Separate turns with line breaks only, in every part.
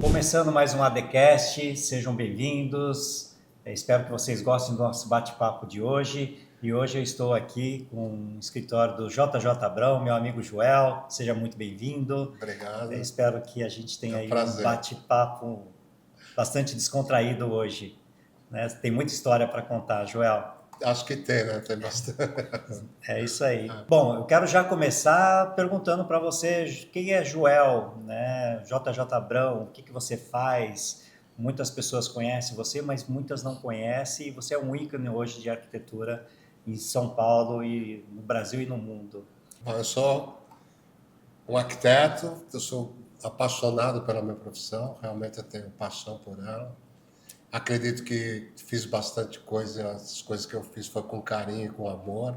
Começando mais um ADCast, sejam bem-vindos. Espero que vocês gostem do nosso bate-papo de hoje. E hoje eu estou aqui com o escritório do JJ Abrão, meu amigo Joel. Seja muito bem-vindo.
Obrigado,
Espero que a gente
é
tenha
um
aí um
prazer.
bate-papo bastante descontraído hoje, né? Tem muita história para contar, Joel.
Acho que tem, né? Tem bastante.
É isso aí. Bom, eu quero já começar perguntando para você quem é Joel, né? JJ Abrão, o que que você faz? Muitas pessoas conhecem você, mas muitas não conhecem. E você é um ícone hoje de arquitetura em São Paulo e no Brasil e no mundo.
Bom, eu sou um arquiteto, eu sou apaixonado pela minha profissão, realmente eu tenho paixão por ela. Acredito que fiz bastante coisa, as coisas que eu fiz foi com carinho e com amor,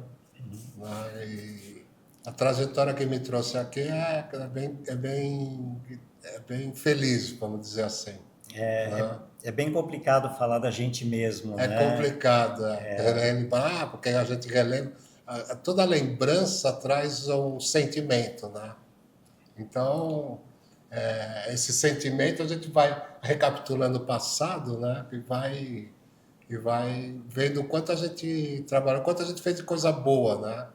né? E a trajetória que me trouxe aqui é bem feliz, vamos dizer assim, né?
É bem complicado falar da gente mesmo,
É
né?
complicado, relembrar, porque a gente relembra. Toda lembrança traz um sentimento, né? Então, esse sentimento a gente vai recapitulando o passado, né? E vai vendo o quanto a gente trabalhou, o quanto a gente fez de coisa boa, né?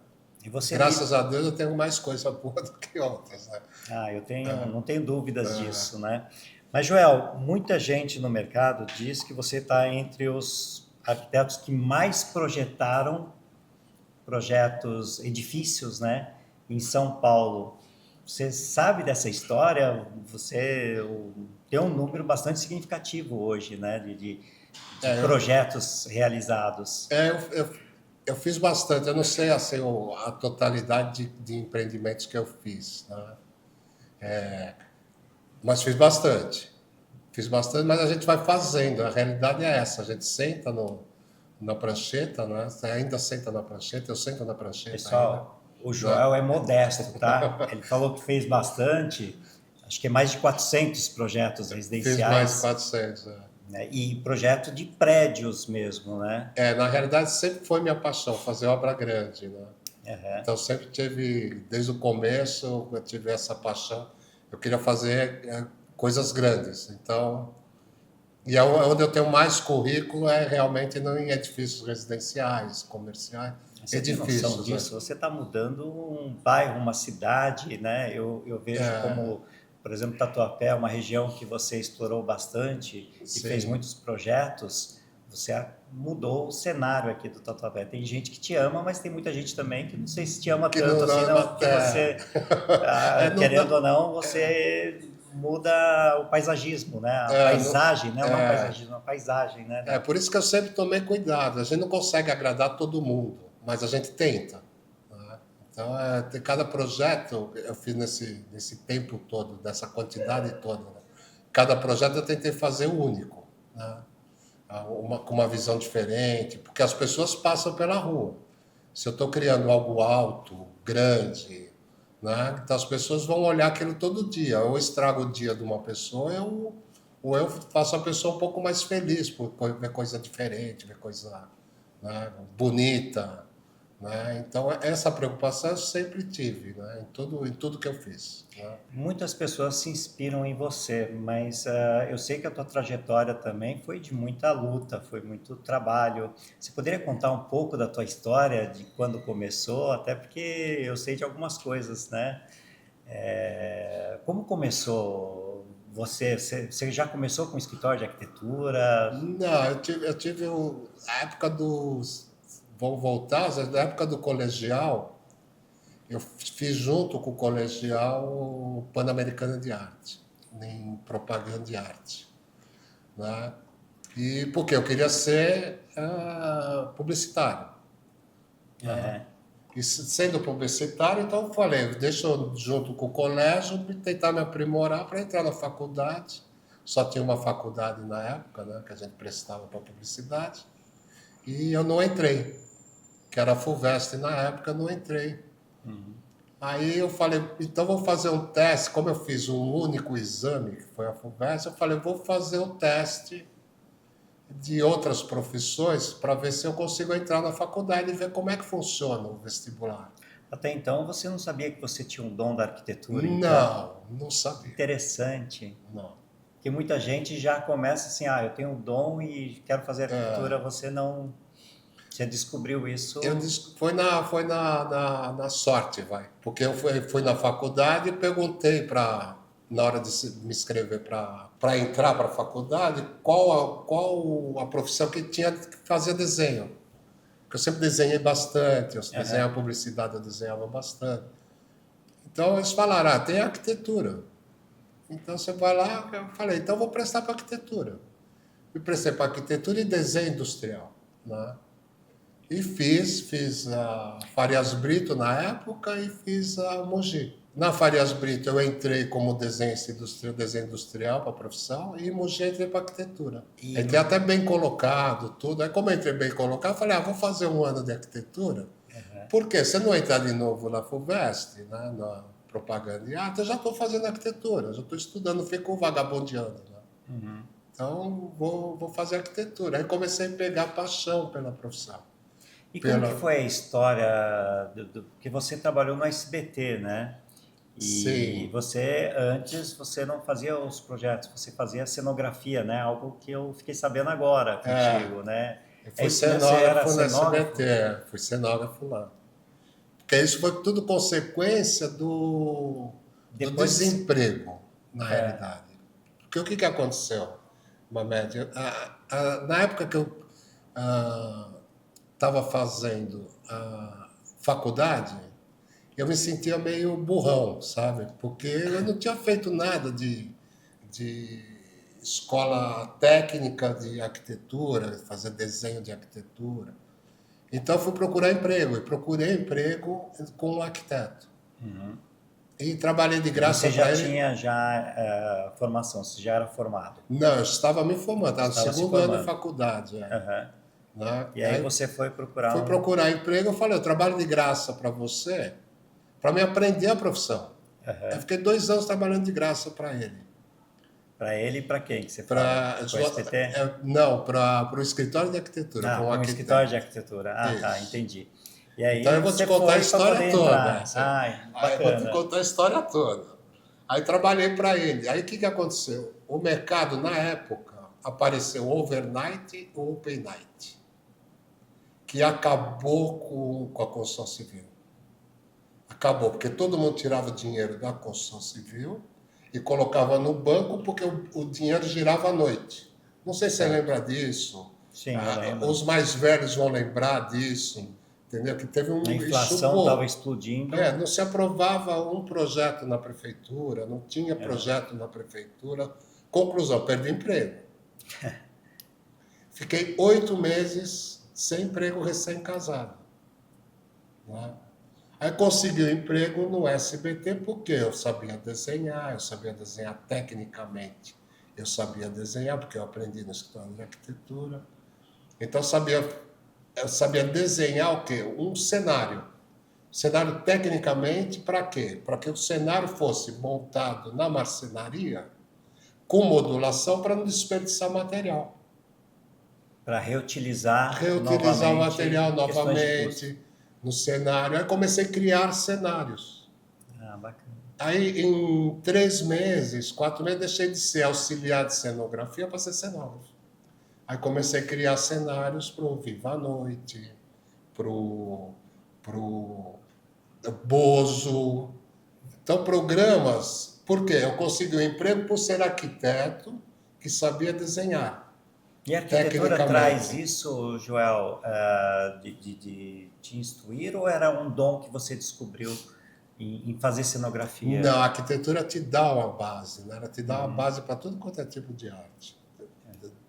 E você
Graças
lida.
a Deus eu tenho mais coisa boa do que outras, né?
Eu tenho, não tenho dúvidas disso, né? Mas, Joel, muita gente no mercado diz que você está entre os arquitetos que mais projetaram projetos, edifícios, né, em São Paulo. Você sabe dessa história? Você tem um número bastante significativo hoje, né, de
É, eu,
projetos realizados.
é, eu, eu, eu fiz bastante, eu não sei assim, a totalidade de empreendimentos que eu fiz, né? Mas fiz bastante. Fiz bastante, mas a gente vai fazendo. A realidade é essa. A gente senta na prancheta, né? Você ainda senta na prancheta, eu sento na prancheta ainda,
Pessoal, o
né?
Joel é modesto, tá? Ele falou que fez bastante, acho que é mais de 400 projetos
Fiz mais de
residenciais,
400.
né? E projeto de prédios mesmo, né?
Na realidade, sempre foi minha paixão, fazer obra grande, né?
Uhum.
Então, sempre tive, desde o começo, eu tive essa paixão. Eu queria fazer coisas grandes. Então, onde eu tenho mais currículo é realmente não em edifícios residenciais, comerciais,
Você tem noção
edifícios, né?
disso? Você está mudando um bairro, uma cidade, né? Eu vejo como, por exemplo, Tatuapé é uma região que você explorou bastante e fez
Sim.
muitos projetos. Você mudou o cenário aqui do Tatuapé. Tem gente que te ama, mas tem muita gente também que não sei se te ama
Que
tanto
não
assim,
dá
não, porque
matéria.
você,
Não
querendo
dá.
ou não, você muda o paisagismo, né? A
Não,
paisagem, né? Não
é,
paisagismo, a paisagem, né?
por isso que eu sempre tomei cuidado. A gente não consegue agradar todo mundo, mas a gente tenta, né? Então, tem cada projeto eu fiz nesse tempo todo, dessa quantidade toda, né? Cada projeto eu tentei fazer único, né? Com uma visão diferente, porque as pessoas passam pela rua. Se eu estou criando algo alto, grande, né? Então as pessoas vão olhar aquilo todo dia. Ou estrago o dia de uma pessoa, ou eu faço a pessoa um pouco mais feliz por ver coisa diferente, ver coisa, né, bonita. Né? Então essa preocupação eu sempre tive, né? Em tudo que eu fiz. Né?
Muitas pessoas se inspiram em você, mas eu sei que a tua trajetória também foi de muita luta, foi muito trabalho. Você poderia contar um pouco da tua história, de quando começou, até porque eu sei de algumas coisas, né? Como começou você? Você já começou com escritório de arquitetura?
Não, eu tive a época dos. Vou voltar, na época do colegial, eu fiz junto com o colegial Pan-Americano de Arte, em propaganda de arte. Né? E porque eu queria ser publicitário. Né?
É,
E sendo publicitário, então eu falei, deixa eu, junto com o colégio, tentar me aprimorar para entrar na faculdade. Só tinha uma faculdade na época, né, que a gente prestava para publicidade. E eu não entrei, que era a FUVEST na época, eu não entrei. Aí eu falei, então vou fazer um teste, como eu fiz um único exame, que foi a FUVEST, eu falei, vou fazer um teste de outras profissões para ver se eu consigo entrar na faculdade e ver como é que funciona o vestibular.
Até então você não sabia que você tinha um dom da arquitetura, então.
Não sabia.
Interessante.
Não.
Porque muita gente já começa assim, eu tenho um dom e quero fazer arquitetura. Você não, você descobriu isso.
Foi na sorte, vai. Porque eu fui na faculdade e perguntei na hora de me inscrever para entrar para a faculdade, qual a profissão que tinha que fazer desenho. Porque eu sempre desenhei bastante, eu desenhava publicidade, eu desenhava bastante. Então eles falaram, tem arquitetura. Então você vai lá, eu falei, então eu vou prestar para arquitetura. E prestei para arquitetura e desenho industrial, né? E fiz a Farias Brito na época e fiz a Mogi. Na Farias Brito eu entrei como desenho industrial para a profissão e em Mogi entrei para arquitetura. Entrei até bem colocado, tudo. Aí como eu entrei bem colocado, eu falei, vou fazer um ano de arquitetura. Por quê? Se eu não entrar de novo na FUVEST, né, na propaganda de arte, eu já estou fazendo arquitetura, já estou estudando, fico vagabundeando. Né? Então vou fazer arquitetura. Aí comecei a pegar paixão pela profissão.
E como que foi a história que você trabalhou no SBT, né? E
Sim.
Você não fazia os projetos, você fazia a cenografia, né? Algo que eu fiquei sabendo agora contigo, né?
Eu fui
Você era
cenógrafo no
cenógrafo?
SBT, fui cenógrafo lá. Porque isso foi tudo consequência do desemprego, na realidade. Porque o que aconteceu, Mamed? Na época que eu estava fazendo a faculdade, eu me sentia meio burrão, sabe? Porque eu não tinha feito nada de escola técnica de arquitetura, fazer desenho de arquitetura. Então, fui procurar emprego, e procurei emprego com um arquiteto. E trabalhei de graça para ele.
Você já tinha formação, você já era formado?
Não, eu estava me formando, estava no segundo ano de faculdade. Né?
E aí você foi procurar
Fui procurar emprego, eu falei, eu trabalho de graça para você, para me aprender a profissão. Eu fiquei 2 anos trabalhando de graça para ele.
Para ele e para quem que você fala? Para o SBT?
Não, para o escritório de arquitetura.
Para um escritório de arquitetura. Tá, entendi. E aí
então eu vou te contar a história toda.
Eu
vou te contar a história toda. Aí trabalhei para ele. Aí o que aconteceu? O mercado, na época, apareceu overnight ou open night, que acabou com a construção civil. Acabou, porque todo mundo tirava dinheiro da construção civil e colocava no banco porque o dinheiro girava à noite. Não sei se você lembra disso.
Sim, eu lembro.
Os mais velhos vão lembrar disso. Entendeu? Que teve
a inflação estava explodindo.
Não se aprovava um projeto na prefeitura, não tinha projeto na prefeitura. Conclusão, perdi emprego. Fiquei 8 meses sem emprego, recém-casado. Né? Aí consegui um emprego no SBT porque eu sabia desenhar tecnicamente. Eu sabia desenhar porque eu aprendi no escritório de arquitetura. Então eu sabia desenhar o quê? Um cenário. Cenário tecnicamente para quê? Para que o cenário fosse montado na marcenaria com modulação para não desperdiçar material.
Para reutilizar
o material novamente no cenário. Aí comecei a criar cenários.
Bacana.
Aí em 3 meses, 4 meses, deixei de ser auxiliar de cenografia para ser cenógrafo. Aí comecei a criar cenários para o Viva a Noite, para o Bozo. Então, programas. Por quê? Eu consegui um emprego por ser arquiteto que sabia desenhar.
E a arquitetura traz isso, Joel, de te instruir, ou era um dom que você descobriu em fazer cenografia?
Não, a arquitetura te dá uma base, né? Ela te dá uma base para tudo quanto é tipo de arte.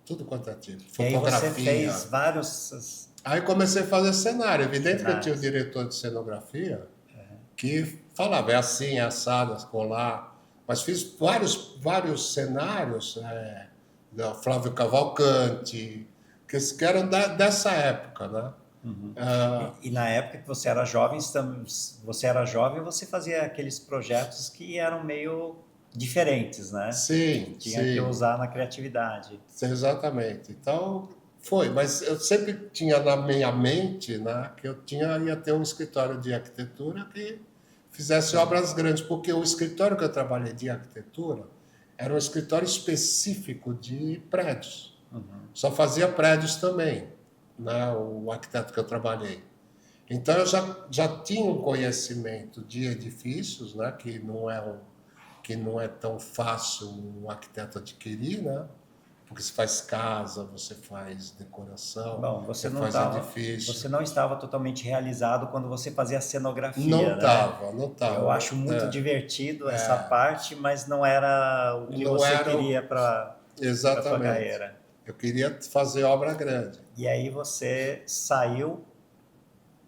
Tudo quanto é tipo. Fotografia.
E aí você fez vários...
Aí comecei a fazer cenário. Evidente que eu tinha um diretor de cenografia que falava, é assim, é assado, colar. Mas fiz vários cenários, da Flávio Cavalcante, que eram dessa época, né?
E na época que você era jovem, você fazia aqueles projetos que eram meio diferentes, né?
Sim,
Tinha que usar na criatividade.
Exatamente. Então, Foi, mas eu sempre tinha na minha mente, né, que ia ter um escritório de arquitetura que fizesse obras grandes, porque o escritório que eu trabalhei de arquitetura era um escritório específico de prédios. Só fazia prédios também, né, o arquiteto que eu trabalhei. Então eu já tinha um conhecimento de edifícios, né, que não é tão fácil um arquiteto adquirir, né? Porque você faz casa, você faz decoração,
Bom,
você faz edifício.
você não estava totalmente realizado quando você fazia a cenografia,
Não
né?
estava, não
Eu
estava.
acho muito divertido essa parte, mas não era o que
Não
você
era
queria para a tua
exatamente.
carreira.
Eu queria fazer obra grande.
E aí você saiu.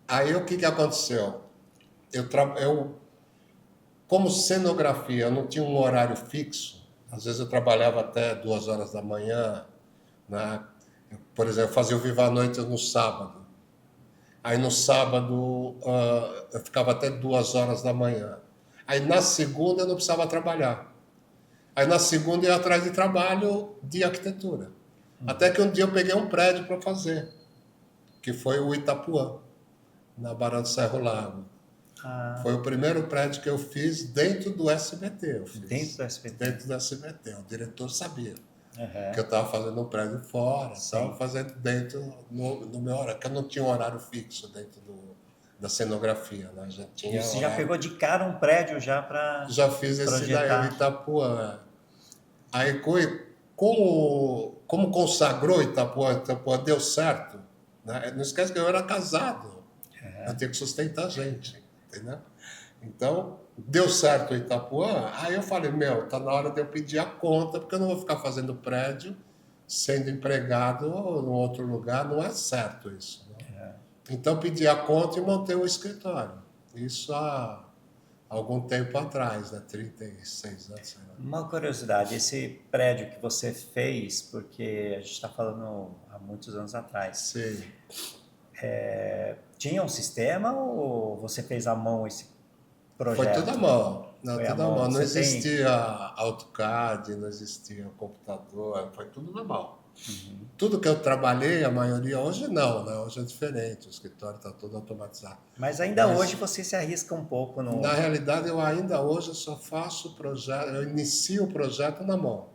Aí o que, que aconteceu? Eu, como cenografia, eu não tinha um horário fixo. Às vezes eu trabalhava até 2 horas da manhã, né? Por exemplo, eu fazia o Viva a Noite no sábado. Aí no sábado eu ficava até 2 horas da manhã. Aí na segunda eu não precisava trabalhar. Aí na segunda eu ia atrás de trabalho de arquitetura. Até que um dia eu peguei um prédio para fazer, que foi o Itapuã, na Barão do Cerro Largo. Foi o primeiro prédio que eu fiz dentro do SBT. Eu fiz.
Dentro do SBT?
Dentro do SBT. O diretor sabia que eu
Uhum.
estava fazendo um prédio fora, estava fazendo dentro no meu horário, que eu não tinha um horário fixo dentro da cenografia, né? Já tinha
E você
horário.
já pegou de cara um prédio já para
Já fiz esse daí, o Itapuã. Aí, como consagrou Itapuã deu certo, né? Não esquece que eu era casado, eu tenho que sustentar a gente, entendeu? Então, deu certo o Itapuã, aí eu falei, meu, tá na hora de eu pedir a conta, porque eu não vou ficar fazendo prédio, sendo empregado em outro lugar, não é certo isso. Né? Então, pedi a conta e montei o escritório. Isso há algum tempo atrás, né? 36 anos. Sei lá.
Uma curiosidade, esse prédio que você fez, porque a gente está falando há muitos anos atrás,
Sim.
tinha um sistema ou você fez à mão esse
Foi
projeto?
tudo à mão. Não,
Foi à
tudo à
mão.
mão. Não
Você tem...
existia AutoCAD, não existia computador, foi tudo na mão. Tudo que eu trabalhei, a maioria, hoje não, né? Hoje é diferente, o escritório está todo automatizado.
Mas ainda hoje você se arrisca um pouco no...
Na realidade, eu ainda hoje só faço projeto, eu inicio o projeto na mão.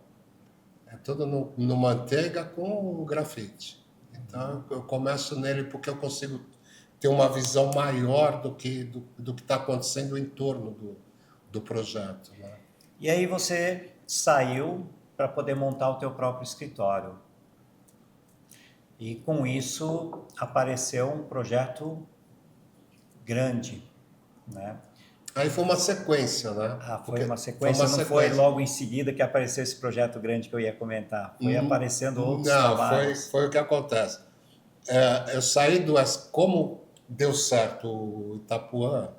É tudo no manteiga com o grafite. Então, eu começo nele porque eu consigo ter uma visão maior do que está acontecendo em torno do projeto. Né?
E aí você saiu para poder montar o teu próprio escritório. E com isso apareceu um projeto grande, né?
Aí foi uma sequência, né?
Ah, foi
Porque
uma sequência, não foi logo em seguida que apareceu esse projeto grande que eu ia comentar. Foi aparecendo outros
Não,
trabalhos.
foi o que acontece. Eu saí como deu certo o Itapuã,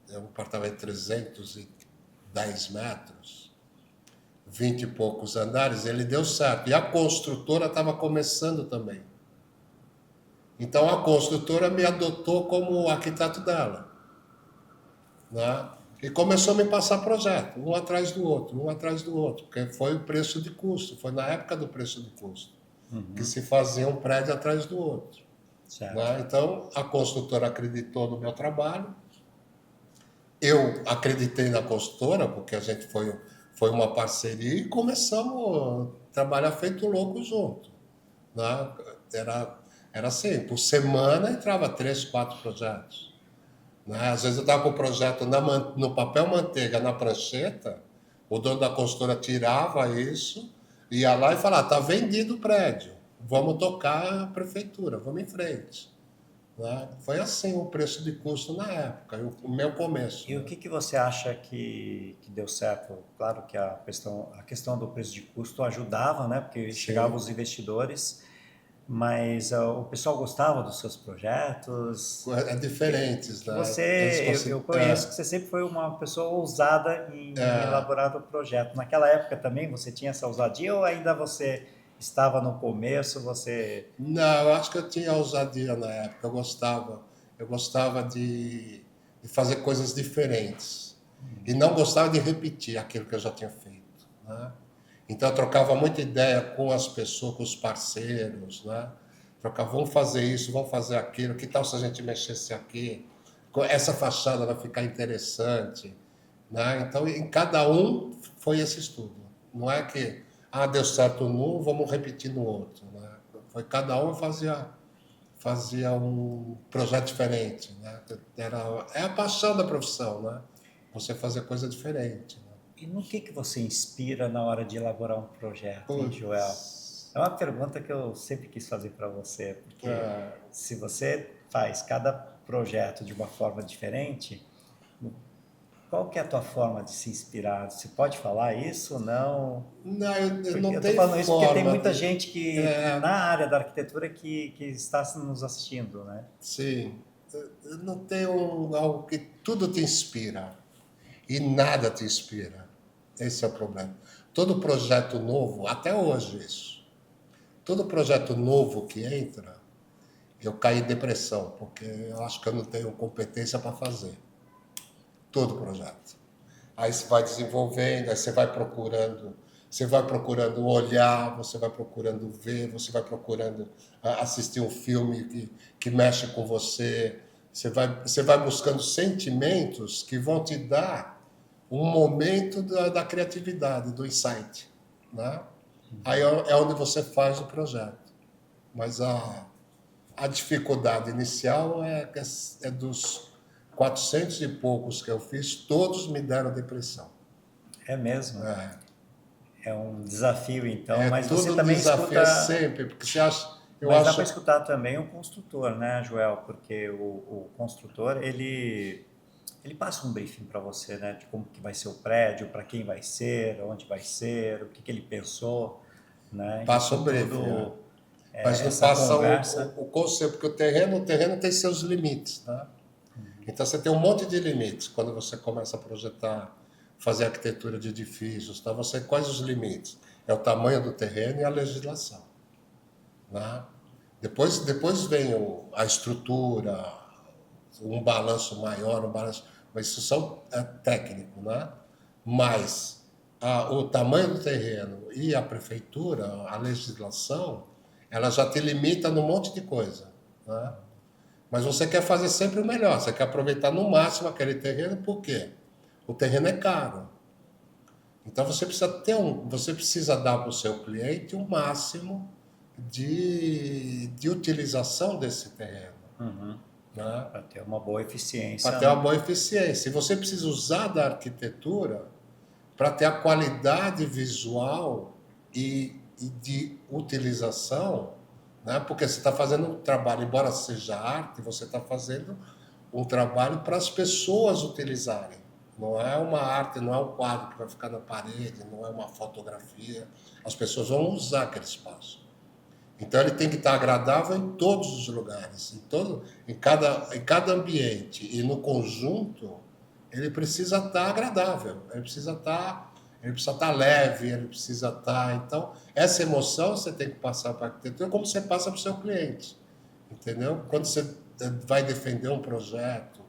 é um apartamento de 310 metros, 20 e poucos andares, ele deu certo. E a construtora estava começando também. Então a construtora me adotou como arquiteto dela. Né? E começou a me passar projeto, um atrás do outro, um atrás do outro, porque foi o preço de custo, foi na época do preço de custo, que se fazia um prédio atrás do outro.
Certo.
Né? Então, a construtora acreditou no meu trabalho, eu acreditei na construtora, porque a gente foi uma parceria e começamos a trabalhar feito louco junto. Né? Era assim, por semana entrava 3, 4 projetos. Né? Às vezes eu estava com o projeto no papel manteiga, na prancheta, o dono da consultora tirava isso, ia lá e falava, está vendido o prédio, vamos tocar a prefeitura, vamos em frente. Né? Foi assim o preço de custo na época, o meu começo.
E
né?
o que você acha que deu certo? Claro que a questão do preço de custo ajudava, né? Porque chegavam os investidores, mas o pessoal gostava dos seus projetos.
É diferentes, né?
Eu conheço que você sempre foi uma pessoa ousada em elaborar o projeto. Naquela época também você tinha essa ousadia ou ainda você estava no começo, você...
Não, eu acho que eu tinha ousadia na época, eu gostava de fazer coisas diferentes e não gostava de repetir aquilo que eu já tinha feito. Né? Então eu trocava muita ideia com as pessoas, com os parceiros, né? Trocava, vamos fazer isso, vamos fazer aquilo, que tal se a gente mexesse aqui? Essa fachada vai ficar interessante, né? Então, em cada um foi esse estudo. Não é que, deu certo num, vamos repetir no outro, né? Foi cada um fazia um projeto diferente, né? É a paixão da profissão, né? Você fazer coisa diferente, né?
E no que você inspira na hora de elaborar um projeto, hein, Joel?
Putz,
É uma pergunta que eu sempre quis fazer para você, porque
é,
se você faz cada projeto de uma forma diferente, qual que é a tua forma de se inspirar? Você pode falar isso ou não?
não, eu
Porque
não
eu estou
tenho
falando isso porque tem
forma
muita
de.
gente que
É,
na área da arquitetura que está nos assistindo, né?
sim, eu não tenho algo que tudo te inspira e nada te inspira. Esse é o problema. Todo projeto novo, até hoje isso, todo projeto novo que entra, eu caio em depressão, porque eu acho que eu não tenho competência para fazer. Todo projeto. Aí você vai desenvolvendo, aí você vai procurando olhar, você vai procurando ver, você vai procurando assistir um filme que mexe com você, você vai buscando sentimentos que vão te dar um momento da criatividade, do insight, né? Aí é onde você faz o projeto. Mas a dificuldade inicial é dos 400 e poucos que eu fiz, todos me deram depressão.
É mesmo.
É,
É um desafio, então,
é
mas você
tudo um
também
desafio, é
escuta.
sempre, porque você acha, eu
Mas dá para
acho,
escutar também o construtor, né, Joel? Porque o construtor, ele passa um briefing para você, né? De como que vai ser o prédio, para quem vai ser, onde vai ser, o que que ele pensou, né?
passa
Isso
o briefing,
tudo,
mas não
essa
passa
conversa.
o conceito, porque o terreno tem seus limites, né? Então você tem um monte de limites quando você começa a projetar, fazer arquitetura de edifícios, tá? Você quais os limites? É o tamanho do terreno e a legislação, né? Depois vem a estrutura, um balanço maior, um balanço, mas isso são técnico, né? Mas o tamanho do terreno e a prefeitura, a legislação, ela já te limita num monte de coisa, né? Mas você quer fazer sempre o melhor, você quer aproveitar no máximo aquele terreno, por quê? O terreno é caro. Então você precisa dar para o seu cliente o máximo de utilização desse terreno,
Uhum.
né?
Para ter uma boa
Para
eficiência,
ter uma
né?
boa eficiência. E você precisa usar da arquitetura para ter a qualidade visual e de utilização, né? Porque você está fazendo um trabalho, embora seja arte, você está fazendo um trabalho para as pessoas utilizarem. Não é uma arte, não é um quadro que vai ficar na parede, não é uma fotografia. As pessoas vão usar aquele espaço. Então ele tem que estar agradável em todos os lugares, em cada ambiente e no conjunto, ele precisa estar agradável, ele precisa estar leve, ele precisa estar. Então, essa emoção você tem que passar para a arquitetura como você passa para o seu cliente, entendeu? Quando você vai defender um projeto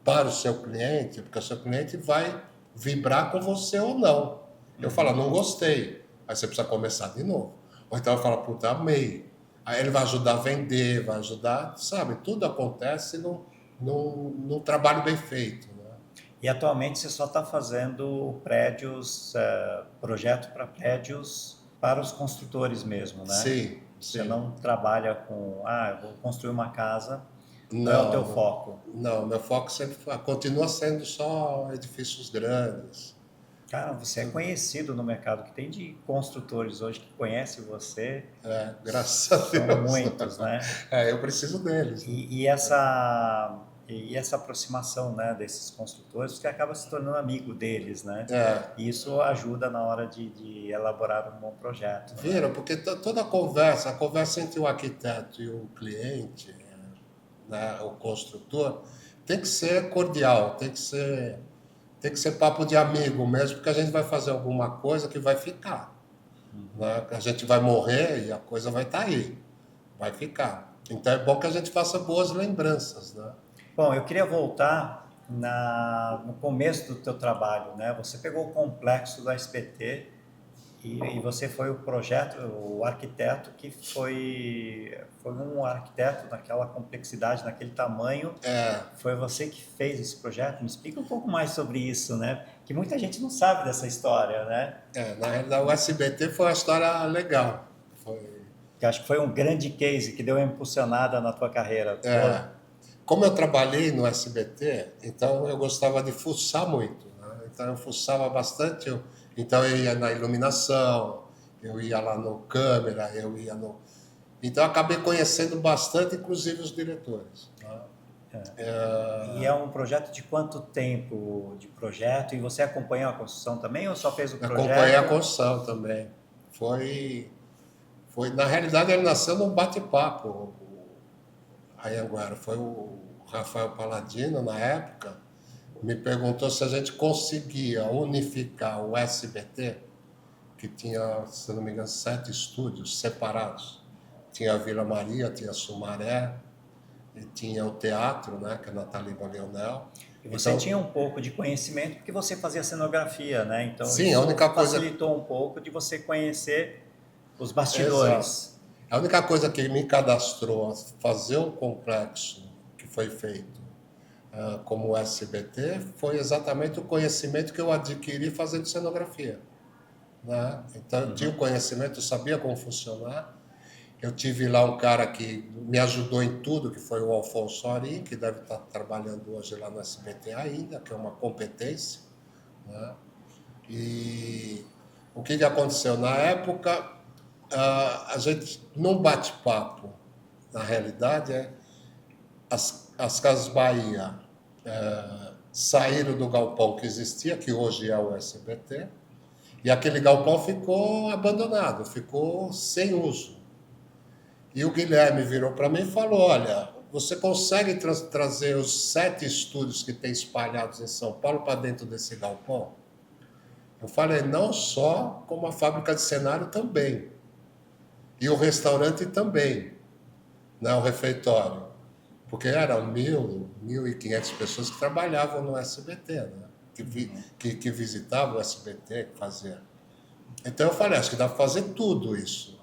para o seu cliente, porque o seu cliente vai vibrar com você ou não. Eu falo, não gostei, aí você precisa começar de novo. Ou então eu falo, puta, amei. Aí ele vai ajudar a vender, vai ajudar, sabe? Tudo acontece num trabalho bem feito, né?
E atualmente você só está fazendo prédios, projeto para prédios para os construtores mesmo, né?
Sim,
Você
sim.
não trabalha com, eu vou construir uma casa, não é o teu
Não,
foco.
não, meu foco continua sendo só edifícios grandes.
Cara, você é conhecido no mercado, que tem de construtores hoje que conhecem você,
Graças a
são
Deus.
muitos, né?
Eu preciso deles, né?
E essa aproximação, né, desses construtores, que acaba se tornando amigo deles, né?
É,
E isso ajuda na hora de elaborar um bom projeto, né?
viram? Porque toda a conversa entre o arquiteto e o cliente, né, o construtor, tem que ser cordial, tem que ser papo de amigo mesmo, porque a gente vai fazer alguma coisa que vai ficar, né? A gente vai morrer e a coisa vai estar aí, vai ficar. Então é bom que a gente faça boas lembranças, né?
Bom, eu queria voltar no começo do teu trabalho, né? Você pegou o complexo do SPT E você foi o arquiteto que foi um arquiteto naquela complexidade, naquele tamanho.
É,
Foi você que fez esse projeto? Me explica um pouco mais sobre isso, né? Que muita gente não sabe dessa história, né?
na realidade, o SBT foi uma história legal. Foi,
Que acho que foi um grande case que deu uma impulsionada na tua carreira.
é, como eu trabalhei no SBT, então eu gostava de fuçar muito, né? Então eu fuçava bastante, então eu ia na iluminação, eu ia lá no câmera, eu ia no... Então eu acabei conhecendo bastante, inclusive os diretores, né?
E é um projeto de quanto tempo de projeto? E você acompanhou a construção também ou só fez o
Acompanhei a
projeto?
construção também. Na realidade, ele nasceu num bate-papo, a Anhanguera. Foi o Rafael Paladino, na época, me perguntou se a gente conseguia unificar o SBT, que tinha, se não me engano, 7 estúdios separados. Tinha a Vila Maria, tinha a Sumaré, e tinha o teatro, né, que é a Nathalie Leonel.
E você
Então,
tinha um pouco de conhecimento porque você fazia cenografia, né? Então
sim, a
isso
única coisa...
facilitou um pouco de você conhecer os
Exato.
bastidores.
A única coisa que me cadastrou a fazer o complexo que foi feito como SBT foi exatamente o conhecimento que eu adquiri fazendo cenografia, né? Então eu tinha o conhecimento, eu sabia como funcionar. Eu tive lá um cara que me ajudou em tudo, que foi o Alfonso Ari, que deve estar trabalhando hoje lá no SBT ainda, que é uma competência, né? E o que aconteceu? Na época, a gente, num bate-papo, na realidade, as Casas Bahia saíram do galpão que existia, que hoje é o SBT, e aquele galpão ficou abandonado, ficou sem uso. E o Guilherme virou para mim e falou: olha, você consegue trazer os 7 estúdios que tem espalhados em São Paulo para dentro desse galpão? Eu falei: não só, como a fábrica de cenário também. E o restaurante também, né, o refeitório. Porque eram 1.500 pessoas que trabalhavam no SBT, né? Que visitavam o SBT, que fazia. Então eu falei: acho que dá para fazer tudo isso.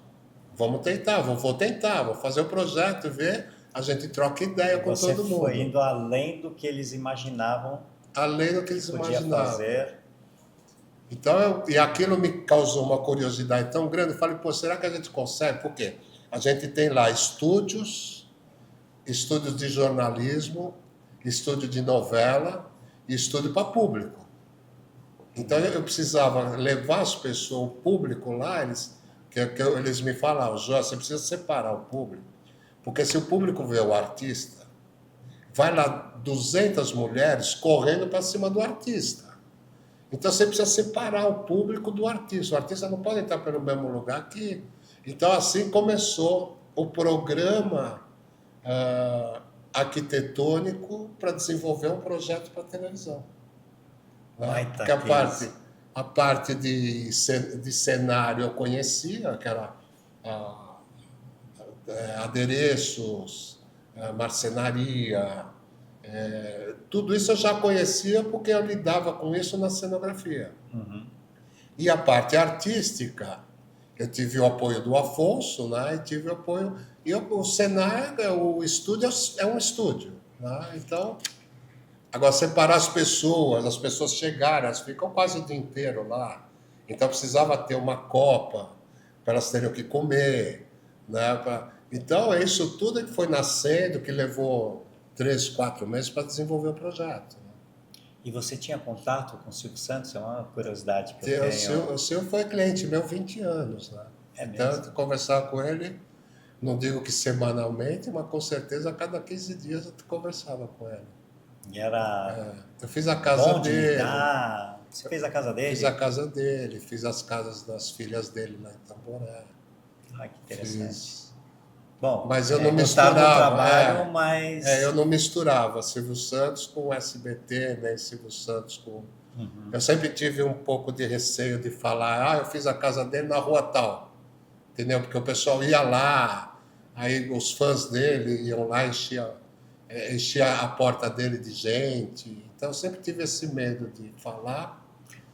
Vamos tentar, vou tentar, vou fazer o projeto e ver, a gente troca ideia com
Você
todo
foi
mundo.
indo além do que eles imaginavam
Além do que
que
eles
podia
imaginavam.
fazer.
Então, e aquilo me causou uma curiosidade tão grande. Eu falei: pô, será que a gente consegue? Por quê? A gente tem lá estúdios de jornalismo, estúdio de novela e estúdio para público. Então eu precisava levar as pessoas, o público lá, eles me falavam: Jó, você precisa separar o público, porque se o público vê o artista, vai lá 200 mulheres correndo para cima do artista. Então você precisa separar o público do artista. O artista não pode entrar pelo mesmo lugar que... Então assim começou o programa arquitetônico para desenvolver um projeto para televisão, né?
Baita
Porque
case.
a parte de cenário eu conhecia, que era adereços, marcenaria, tudo isso eu já conhecia porque eu lidava com isso na cenografia. E a parte artística, eu tive o apoio do Afonso, né? E tive o apoio... E o Senai, o estúdio é um estúdio, né? Então, agora separar as pessoas chegaram, elas ficam quase o dia inteiro lá. Então precisava ter uma copa para elas terem o que comer, né? Então é isso tudo que foi nascendo, que levou 3, 4 meses para desenvolver o projeto, né?
E você tinha contato com o Silvio Santos? É uma curiosidade que eu
O
tenho.
Silvio foi cliente meu 20 anos, né?
É
Então
mesmo?
eu conversava com ele, não digo que semanalmente, mas com certeza a cada 15 dias eu conversava com ele.
E era
Eu fiz a casa
bom de
dele,
lidar. Você fez a casa
fiz a
dele?
casa dele, fiz as casas das filhas dele lá em Tamboré.
Ah, que interessante.
Fiz.
Bom,
Mas eu não
gostaram do
misturava,
trabalho,
eu
mas
não misturava Silvio Santos com o SBT, nem Silvio Santos com... Eu sempre tive um pouco de receio de falar: eu fiz a casa dele na rua tal, entendeu? Porque o pessoal ia lá, aí os fãs dele iam lá, enchia a porta dele de gente. Então eu sempre tive esse medo de falar.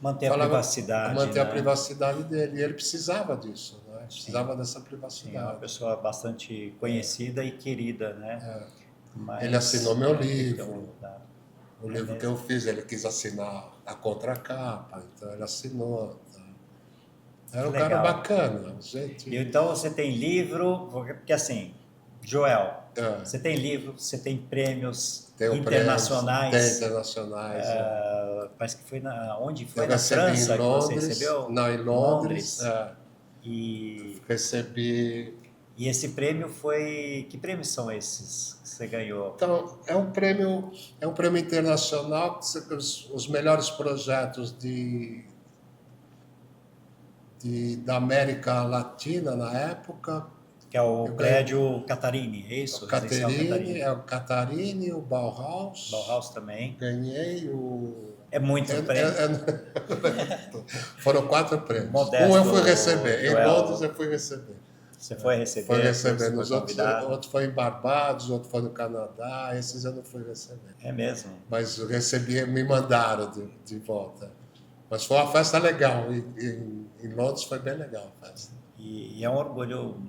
Manter a
falava
privacidade,
manter a
né?
privacidade dele. E ele precisava disso, né?
Sim,
Precisava dessa
sim, é uma
privacidade.
pessoa bastante conhecida e querida, né?
Ele assinou
Mas
meu
tem que ter um
livro.
cuidado.
O
É
livro que eu
mesmo.
fiz, ele quis assinar a contracapa, então ele assinou. Tá? Era
Que
um cara
legal.
bacana,
E
gente.
então você tem livro, porque assim, Joel,
É,
você tem livro, você tem prêmios
tenho prêmios, tem
internacionais.
internacionais.
Parece que foi onde
Eu
foi na
recebi em
França que você
Londres,
recebeu?
não, em Londres,
Londres. E,
recebi.
e esse prêmio foi, que prêmios são esses que você ganhou?
Então, é um prêmio internacional, os melhores projetos da América Latina na época.
Que é o
Eu ganhei
prédio Catarini, é
o
isso? Residencial
Caterine,
Catarini.
é o Catarine, o Bauhaus,
Bauhaus também.
ganhei o.
É muito prêmio.
Foram 4 prêmios. Um eu
Modesto,
fui receber, em Londres
Joel.
eu fui receber.
Você foi
Foi
receber,
receber.
você foi
Nos outros,
convidado.
outro foi em Barbados, outro foi no Canadá, esses eu não fui receber.
É mesmo.
Mas eu recebi, me mandaram de volta. Mas foi uma festa legal. Em Londres foi bem legal a festa.
E é um orgulho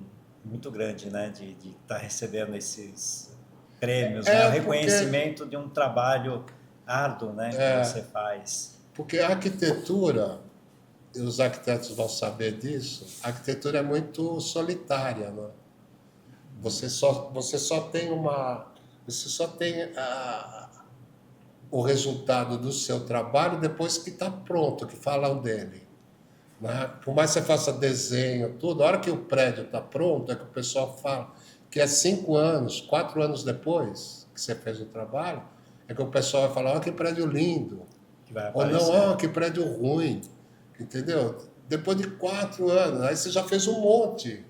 muito grande, né, de estar recebendo esses prêmios, né, o
Porque,
reconhecimento de um trabalho árduo, né, que você faz.
porque a arquitetura, e os arquitetos vão saber disso, a arquitetura é muito solitária, né? Você só tem uma. Você só tem o resultado do seu trabalho depois que está pronto, que falam dele. Né? Por mais que você faça desenho, tudo, a hora que o prédio está pronto, é que o pessoal fala que é 5 anos, 4 anos depois que você fez o trabalho, é que o pessoal vai falar, ó, que prédio lindo.
Que vai
Ou não,
aparecer.
ó, que prédio ruim. Entendeu? Depois de 4 anos, aí você já fez um monte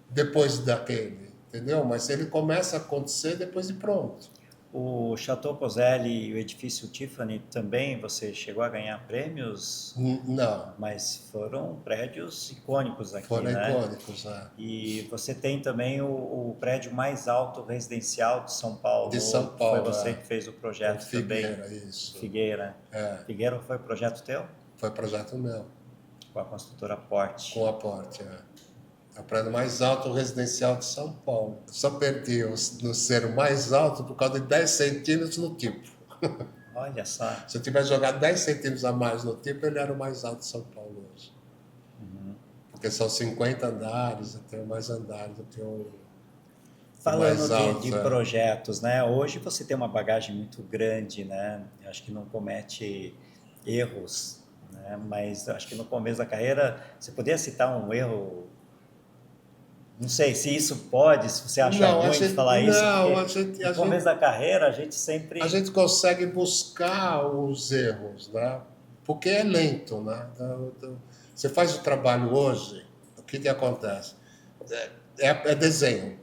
depois daquele. Entendeu? Mas ele começa a acontecer depois de pronto.
O Chateau Poselli e o edifício Tiffany também, você chegou a ganhar prêmios,
Não,
mas foram prédios icônicos aqui,
foram
né?
icônicos.
E você tem também o prédio mais alto residencial de São Paulo.
De São
Foi
Paulo,
você que fez o projeto
Figueira,
também.
isso.
Figueira. Figueira foi projeto teu?
Foi projeto meu,
Com a construtora Porte.
com aporte. É o prédio mais alto residencial de São Paulo. Só perdi no ser o mais alto por causa de 10 centímetros no tipo.
Olha só.
Se eu tivesse jogado 10 centímetros a mais no tipo, ele era o mais alto de São Paulo hoje. Porque são 50 andares, eu tenho mais andares, eu tenho o
Falando
mais alto.
de projetos, né? Hoje você tem uma bagagem muito grande, né? Eu acho que não comete erros, né? Mas eu acho que no começo da carreira você poderia citar um erro. Não sei se isso pode, se você acha
Não,
ruim de falar isso,
não,
porque no começo da carreira a gente sempre.
a gente consegue buscar os erros, né? Porque é lento, né? Você faz o trabalho hoje, o que acontece? É desenho,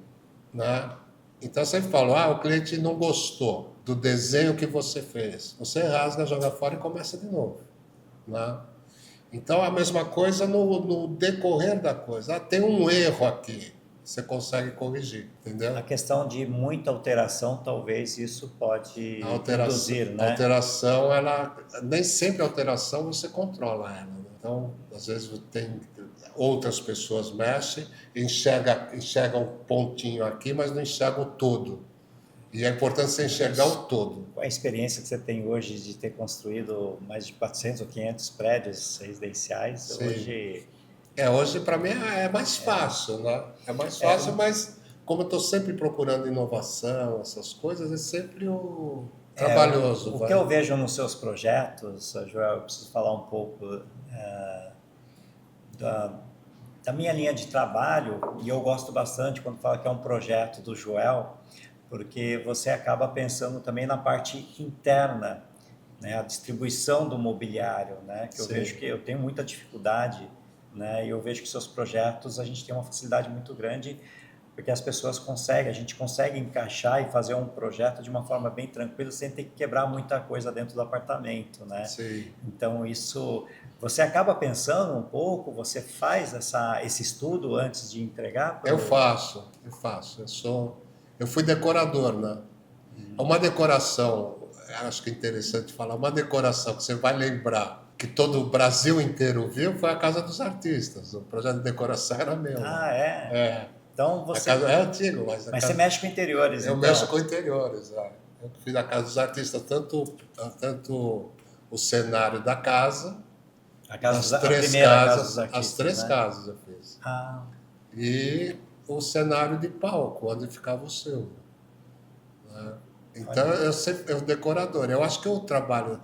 né? Então você fala, o cliente não gostou do desenho que você fez. Você rasga, joga fora e começa de novo, né? Então a mesma coisa no decorrer da coisa. Tem um erro aqui, você consegue corrigir, entendeu?
A questão de muita alteração, talvez isso pode induzir,
A
né?
alteração, ela nem sempre a alteração você controla ela. Né? Então, às vezes tem outras pessoas mexem, enxerga um pontinho aqui, mas não enxerga o todo. E é importante você enxergar o todo.
Qual a experiência que você tem hoje de ter construído mais de 400 ou 500 prédios residenciais?
Sim.
Hoje
Hoje para mim é mais fácil, né? É mais fácil, mas como eu estou sempre procurando inovação, essas coisas, é sempre trabalhoso.
O que eu vejo nos seus projetos, Joel, eu preciso falar um pouco da minha linha de trabalho, e eu gosto bastante quando fala que é um projeto do Joel, porque você acaba pensando também na parte interna, né, a distribuição do mobiliário, né, que eu vejo que eu tenho muita dificuldade, né, e eu vejo que seus projetos a gente tem uma facilidade muito grande, porque as pessoas conseguem, a gente consegue encaixar e fazer um projeto de uma forma bem tranquila, sem ter que quebrar muita coisa dentro do apartamento, né?
Sim.
Então isso, você acaba pensando um pouco, você faz esse estudo antes de entregar?
Eu faço. Eu fui decorador, né? Uma decoração, acho que é interessante falar, uma decoração que você vai lembrar que todo o Brasil inteiro viu foi a Casa dos Artistas. O projeto de decoração era meu.
Ah, é?
É,
Então
a
você.
casa é antigo, mas a
Mas você
casa,
mexe com interiores,
eu mexo
então.
com interiores. Eu fiz a Casa dos Artistas, tanto o cenário da casa,
A primeira Casa dos
as
Artistas,
três
né?
casas eu fiz.
Ah,
E o cenário de palco, onde ficava o Silvio. Então,
olha.
eu sempre eu decorador. Eu acho que o trabalho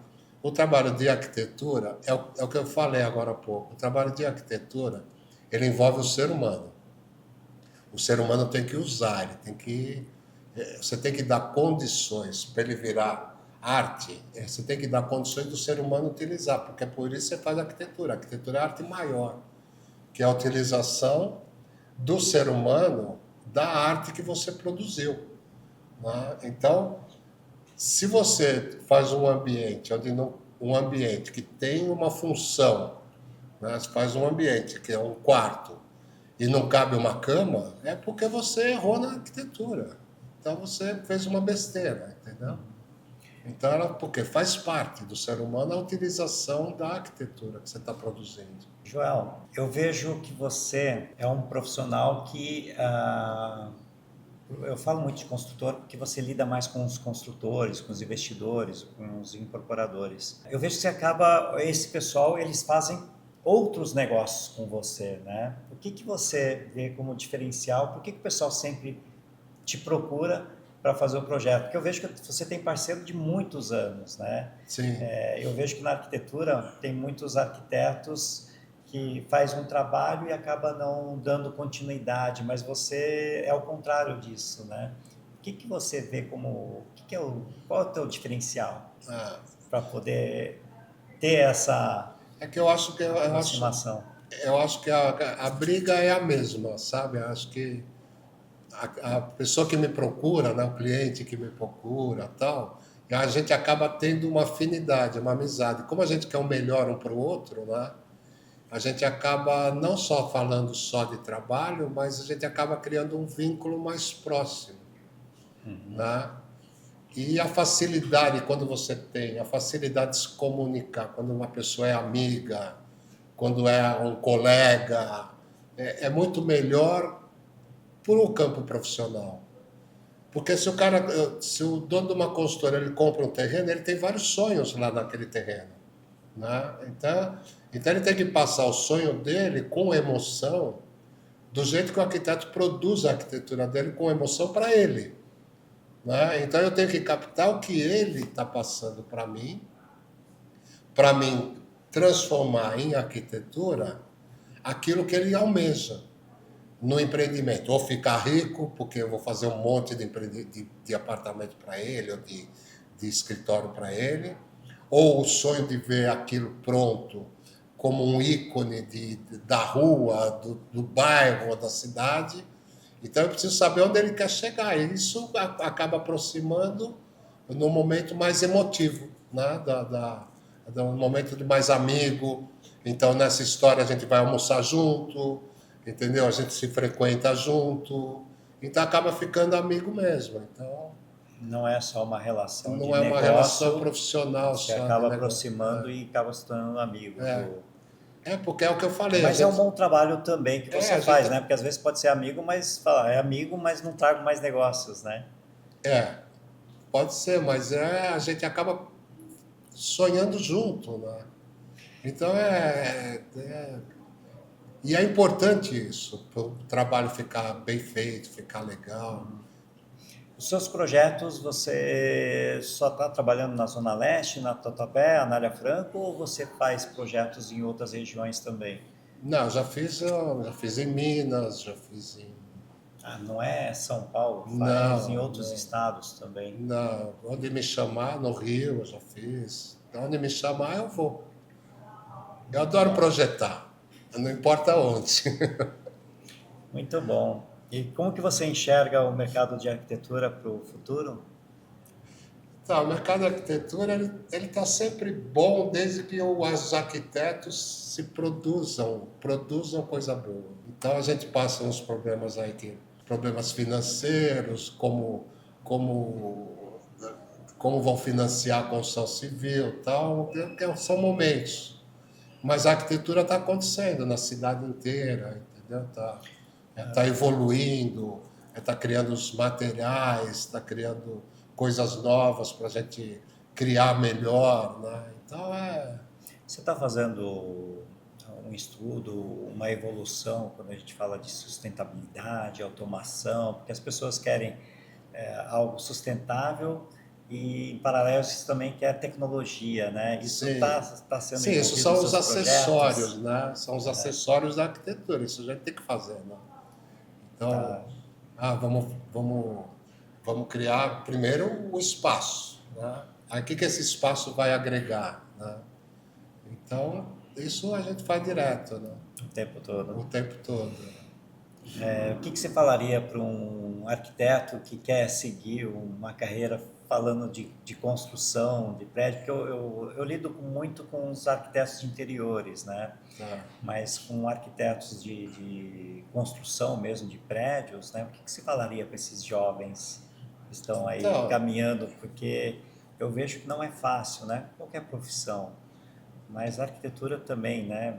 de arquitetura é o que eu falei agora há pouco. O trabalho de arquitetura, ele envolve o ser humano. O ser humano tem que usar, você tem que dar condições para ele virar arte. Você tem que dar condições do ser humano utilizar, porque é por isso que você faz arquitetura. A arquitetura é a arte maior, que é a utilização do ser humano da arte que você produziu, né? Então, se você faz um ambiente onde não, um ambiente que tem uma função, né? Você faz um ambiente que é um quarto e não cabe uma cama, é porque você errou na arquitetura. Então você fez uma besteira, entendeu? Então, porque faz parte do ser humano a utilização da arquitetura que você está produzindo.
Joel, eu vejo que você é um profissional que eu falo muito de construtor porque você lida mais com os construtores, com os investidores, com os incorporadores. Eu vejo que você acaba, esse pessoal, eles fazem outros negócios com você, né? O que que você vê como diferencial? Por que que o pessoal sempre te procura para fazer o projeto? Porque eu vejo que você tem parceiro de muitos anos, né?
Sim.
Eu vejo que na arquitetura tem muitos arquitetos que faz um trabalho e acaba não dando continuidade, mas você é o contrário disso, né? O que que você vê como, qual é o teu diferencial
Ah,
para poder ter essa
é que
aproximação?
eu acho que a briga é a mesma, sabe? Eu acho que a pessoa que me procura, né, o cliente que me procura, tal, e a gente acaba tendo uma afinidade, uma amizade. Como a gente quer o melhor um para o outro, né? A gente acaba não só falando só de trabalho, mas a gente acaba criando um vínculo mais próximo, né? E a facilidade, quando você tem a facilidade de se comunicar, quando uma pessoa é amiga, quando é um colega, é muito melhor para o campo profissional. Porque se o dono de uma consultora ele compra um terreno, ele tem vários sonhos lá naquele terreno, né? Então ele tem que passar o sonho dele com emoção, do jeito que o arquiteto produz a arquitetura dele com emoção para ele, né? Então eu tenho que captar o que ele está passando para mim transformar em arquitetura aquilo que ele almeja no empreendimento. Ou ficar rico, porque eu vou fazer um monte de apartamento para ele, ou de escritório para ele, ou o sonho de ver aquilo pronto como um ícone da rua, do bairro ou da cidade. Então eu preciso saber onde ele quer chegar. E isso acaba aproximando no momento mais emotivo, né? Do momento de mais amigo. Então nessa história a gente vai almoçar junto, entendeu? A gente se frequenta junto. Então acaba ficando amigo mesmo. Então
Não é só uma relação de
não é uma relação
negócio,
profissional
você
só de
acaba
negócio.
aproximando e acaba se tornando amigo do.
É porque é o que eu falei.
Mas é um bom trabalho também que você
A
faz,
gente,
né? Porque às vezes pode ser amigo, mas fala, é amigo, mas não trago mais negócios, né?
é, pode ser, mas a gente acaba sonhando junto, né? Então e é importante isso, para o trabalho ficar bem feito, ficar legal.
Os seus projetos, você só está trabalhando na Zona Leste, na Tatuapé, Anália Franco, ou você faz projetos em outras regiões também?
Não, já fiz em Minas, já fiz em.
Ah, não é São Paulo, faz em
Não,
outros estados também.
não. Onde me chamar, no Rio eu já fiz. Onde me chamar, eu vou. Eu
Muito
adoro
bom,
projetar, não importa onde.
muito bom. E como que você enxerga o mercado de arquitetura para o futuro?
Tá, o mercado de arquitetura ele está sempre bom desde que os arquitetos se produzam coisa boa. Então a gente passa uns problemas aí, problemas financeiros, como, como vão financiar a construção civil, tal, que são momentos. Mas a arquitetura está acontecendo na cidade inteira, entendeu? Tá evoluindo, está criando os materiais, está criando coisas novas para a gente criar melhor, né? Então
Você está fazendo um estudo, uma evolução, quando a gente fala de sustentabilidade, automação, porque as pessoas querem algo sustentável e, em paralelo, isso também quer tecnologia, né? Isso
sim,
está sendo
sim, isso
envolvido nos
são os
seus
acessórios,
projetos?
né? São os acessórios da arquitetura, isso a gente tem que fazer, né? Então,
Tá,
vamos criar primeiro o espaço, né? Aí o que que esse espaço vai agregar, né? Então, isso a gente faz direto, né?
o tempo todo.
O tempo todo, né?
O que que você falaria para um arquiteto que quer seguir uma carreira falando de construção de prédio? Porque eu lido muito com os arquitetos de interiores, né?
Tá.
Mas com arquitetos de construção mesmo, de prédios, né? O que que você falaria para esses jovens que estão aí
Então,
caminhando? Porque eu vejo que não é fácil, né? Qualquer profissão, mas a arquitetura também, né?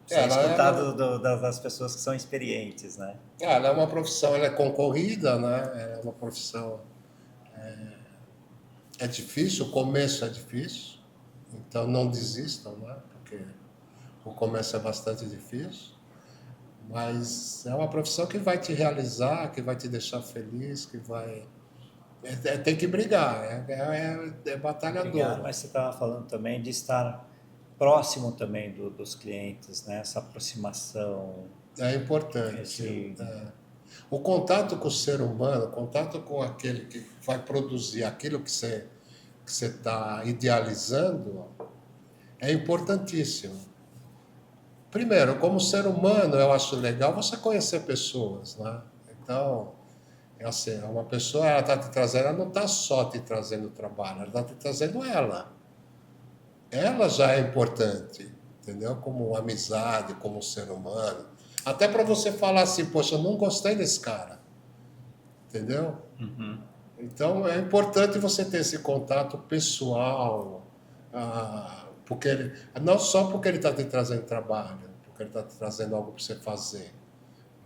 Precisa
ela é
escutar
uma,
das pessoas que são experientes, né?
ela é uma profissão, ela é concorrida, né? É uma profissão, é difícil, o começo é difícil, então não desistam, né? Porque o começo é bastante difícil, mas é uma profissão que vai te realizar, que vai te deixar feliz, que vai. Tem que brigar, é
Obrigado.
batalhador.
Mas você estava falando também de estar próximo também dos clientes, né? Essa aproximação,
É importante.
esse...
O contato com o ser humano, o contato com aquele que vai produzir aquilo que você está idealizando, é importantíssimo. Primeiro, como ser humano, eu acho legal você conhecer pessoas, né? Então, é assim, uma pessoa, ela está te trazendo, ela não está só te trazendo trabalho, ela está te trazendo ela. Ela já é importante, entendeu? Como amizade, como ser humano. Até para você falar assim, poxa, eu não gostei desse cara, entendeu? Então é importante você ter esse contato pessoal, porque não só porque ele está te trazendo trabalho, porque ele está te trazendo algo para você fazer,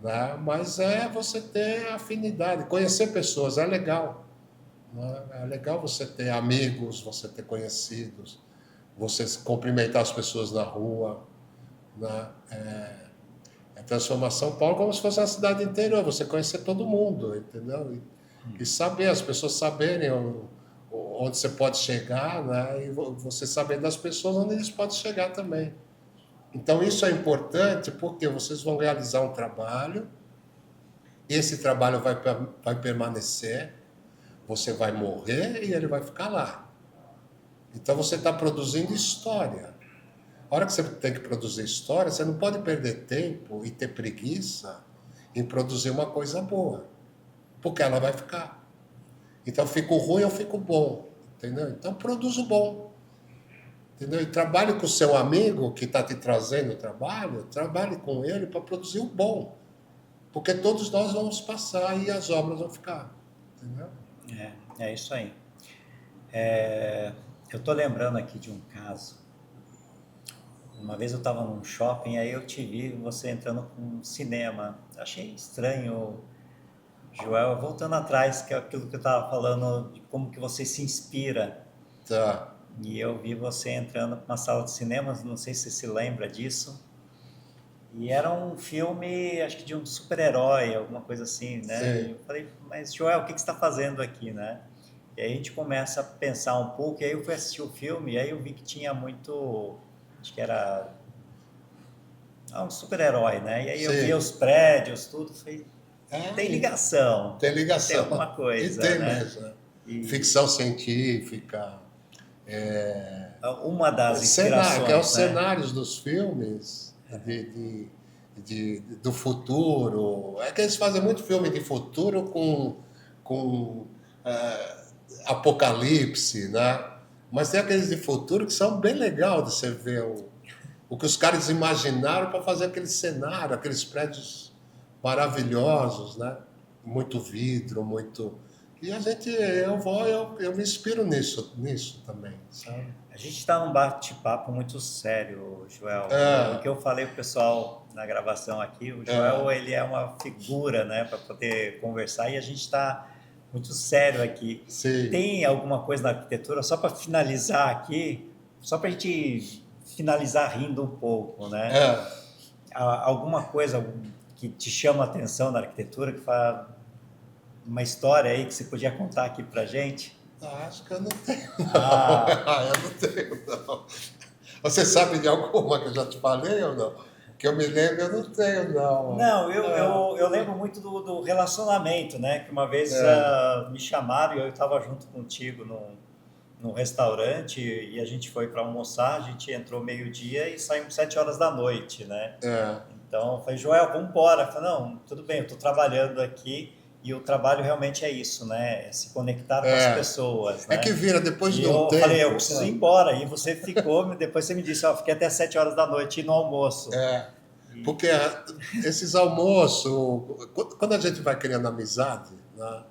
né? Mas é você ter afinidade, conhecer pessoas é legal, né? É legal você ter amigos, você ter conhecidos, você cumprimentar as pessoas na rua, né? É transformar São Paulo como se fosse uma cidade interior, você conhecer todo mundo, entendeu? E saber, as pessoas saberem onde você pode chegar, né? E você saber das pessoas onde eles podem chegar também. Então isso é importante porque vocês vão realizar um trabalho, esse trabalho vai permanecer, você vai morrer e ele vai ficar lá. Então você está produzindo história. A hora que você tem que produzir história, você não pode perder tempo e ter preguiça em produzir uma coisa boa, porque ela vai ficar. Então, fico ruim ou fico bom, entendeu? Então, produz o bom, entendeu? E trabalhe com o seu amigo que está te trazendo o trabalho, trabalhe com ele para produzir o bom, porque todos nós vamos passar e as obras vão ficar, entendeu?
É isso aí. Eu tô lembrando aqui de um caso. Uma vez eu estava num shopping, aí eu te vi você entrando com um cinema. Achei estranho, Joel, voltando atrás, que é aquilo que eu estava falando, de como que você se inspira.
Tá,
E eu vi você entrando para uma sala de cinema, não sei se você se lembra disso. E era um filme, acho que de um super-herói, alguma coisa assim, né? E
sim.
eu falei, mas Joel, o que que você está fazendo aqui, né? E aí a gente começa a pensar um pouco, e aí eu fui assistir o filme, e aí eu vi que tinha muito, acho que era um super-herói, né? E aí eu via
Sim.
os prédios, tudo, falei, tem
É,
ligação,
tem
tem alguma
ligação. E
coisa,
tem
né?
mesmo, né?
E
Ficção científica,
uma das
cenário, que é os
inspirações, né?
cenários dos filmes do futuro. É que eles fazem muito filme de futuro com apocalipse, né? Mas tem aqueles de futuro que são bem legal de você ver o que os caras imaginaram para fazer aquele cenário, aqueles prédios maravilhosos, né? Muito vidro, muito. E eu me inspiro nisso também, sabe?
A gente está num bate-papo muito sério, Joel. O
É,
que eu falei pro pessoal na gravação aqui, o Joel,
é,
ele é uma figura, né, para poder conversar e a gente está muito sério aqui.
sim.
Tem alguma coisa na arquitetura, só para finalizar aqui, só para a gente finalizar rindo um pouco, né?
É.
Alguma coisa que te chama a atenção na arquitetura, que faz uma história aí que você podia contar aqui pra gente?
Acho que eu não tenho, não.
Ah,
Eu não tenho, não. Você sabe de alguma que eu já te falei ou não? Que eu me lembro, eu não tenho, não.
não, eu lembro muito do relacionamento, né? Que uma vez
É,
me chamaram e eu estava junto contigo num restaurante e a gente foi para almoçar, a gente entrou meio-dia e saímos 7 horas da noite, né?
é,
Então, eu falei, Joel, vamos embora. Eu falei, não, tudo bem, eu estou trabalhando aqui e o trabalho realmente é isso, né? É se conectar com as
é.
pessoas,
É que
né?
vira depois
E
de um
eu falei, eu
tempo.
preciso ir embora. E você ficou, depois você me disse, ó, fiquei até 7 horas da noite no almoço.
É,
E,
porque esses almoços, quando a gente vai criando amizade, né,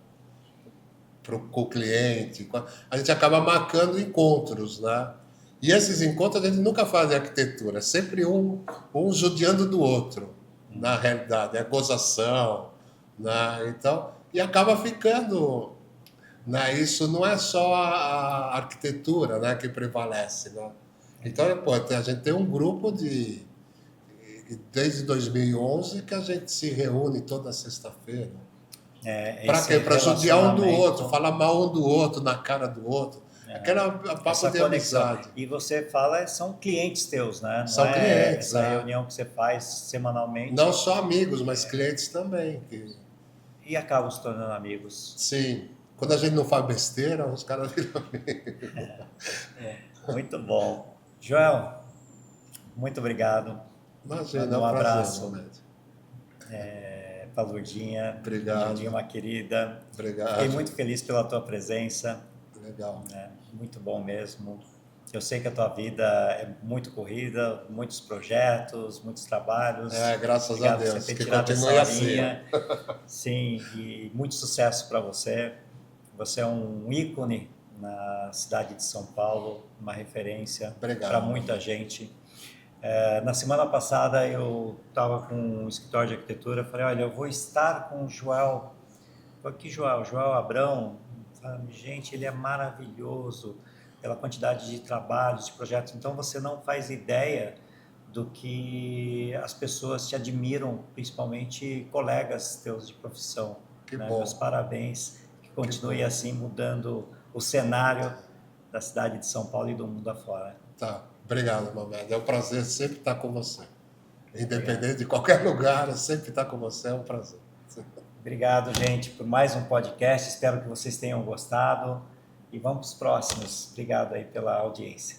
com o cliente, a gente acaba marcando encontros, né? E esses encontros a gente nunca faz de arquitetura, é sempre um judiando do outro, na realidade, é gozação, né? Então, e acaba ficando, né? Isso não é só a arquitetura, né, que prevalece, né? Então, pô, a gente tem um grupo desde 2011 que a gente se reúne toda sexta-feira. Para
esse
quê? Para judiar um do outro,
relacionamento,
falar mal um do outro, na cara do outro. Aquele papo
essa
de
conexão.
amizade.
E você fala, são clientes teus, né? Não
São
é
clientes,
essa
né?
reunião que você faz
Não
semanalmente
só amigos, mas clientes também.
e acabam se tornando amigos.
Sim. Quando a gente não faz besteira, os caras viram amigos.
Muito bom. Joel, muito obrigado.
Imagina,
Manda
é
um
um prazer,
abraço
Mohamed.
para a Lurdinha. Lurdinha é
Obrigado,
uma querida. Fiquei
obrigado.
muito feliz pela tua presença,
Legal.
né? Muito bom mesmo. Eu sei que a tua vida é muito corrida, muitos projetos, muitos trabalhos.
Graças a
Obrigado por você
Deus.
ter
Que
tirado essa
continue assim.
horinha. Sim, e muito sucesso para você. Você é um ícone na cidade de São Paulo, uma referência para
Obrigado,
muita
Mohamed.
gente. Na semana passada eu estava com um escritório de arquitetura, falei, olha, eu vou estar com o Joel. Falei, que Joel? Joel Abrão? Falei, gente, ele é maravilhoso pela quantidade de trabalhos, de projetos. Então você não faz ideia do que as pessoas te admiram, principalmente colegas teus de profissão.
Que
Né? Meus
bom,
parabéns, que
que
continue
bom.
assim mudando o cenário da cidade de São Paulo e do mundo afora.
Tá. Obrigado, Mohamed. É um prazer sempre estar com você.
Obrigado.
Independente de qualquer lugar, eu sempre estar com você é um prazer.
Obrigado, gente, por mais um podcast. Espero que vocês tenham gostado e vamos para os próximos. Obrigado aí pela audiência.